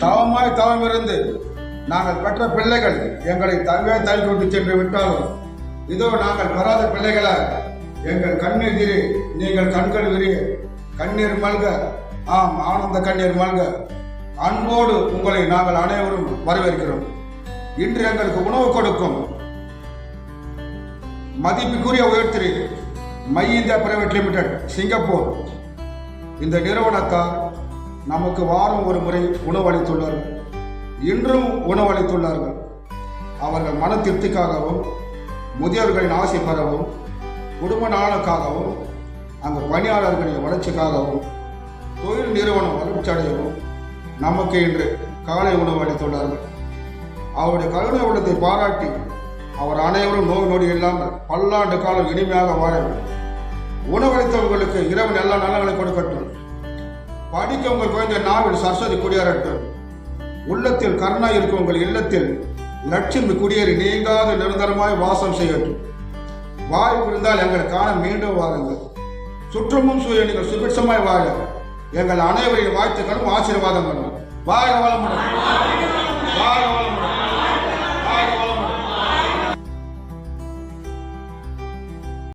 தவமாய் தவமிருந்து நாங்கள் பெற்ற பிள்ளைகள் எங்களை தவிர தள்ளி கொண்டு சென்று விட்டாலும் இதோ நாங்கள் பெறாத பிள்ளைகளால் எங்கள் கண்ணீர் திரி நீங்கள் கண்கள் விரிய கண்ணீர் மல்க, ஆம் ஆனந்த கண்ணீர் மல்க. அன்போடு உங்களை நாங்கள் அனைவரும் வரவேற்கிறோம். இன்று எங்களுக்கு உணவு கொடுக்கும் மதிப்புக்குரிய உயர்த்திரி My India Private Limited Singapore இந்த நிறுவனத்தார் நமக்கு வாரம் ஒரு முறை உணவளித்துள்ளார்கள். இன்றும் உணவளித்துள்ளார்கள். அவர்கள் மன திருப்திக்காகவும் முதியவர்களின் ஆசை பெறவும் குடும்ப நலனுக்காகவும் அங்கு பணியாளர்களின் வளர்ச்சிக்காகவும் தொழில் நிறுவனம் வளர்ச்சி அடையவும் நமக்கு இன்று காலை உணவு அளித்துள்ளார்கள். அவருடைய கருணை உள்ளத்தை பாராட்டி அவர் அனைவரும் நோய் நொடி இல்லாமல் பல்லாண்டு காலம் இனிமையாக வாழ வேண்டும். உணவளித்தவங்களுக்கு இறைவன் எல்லா நலன்களை கொடுக்கட்டும். படிக்க உங்கள் குழந்தை நாவில் சரஸ்வதி குடியேறட்டும். உள்ளத்தில் கருணா இருக்கும் உங்கள் இல்லத்தில் லட்சுமி குடியேறி நீங்காத நிரந்தரமாய் வாசம் செய்யட்டும். வாய்ப்பு இருந்தால் எங்களை காண மீண்டும் வாருங்கள். சுற்றமும் சூழ நீங்கள் சுபிட்சமாய் வாழ எங்கள் அனைவரின் வாழ்த்துக்களும் ஆசீர்வாதங்களும். வாழ்க வளமுடன். வாழ்க வளமுடன்.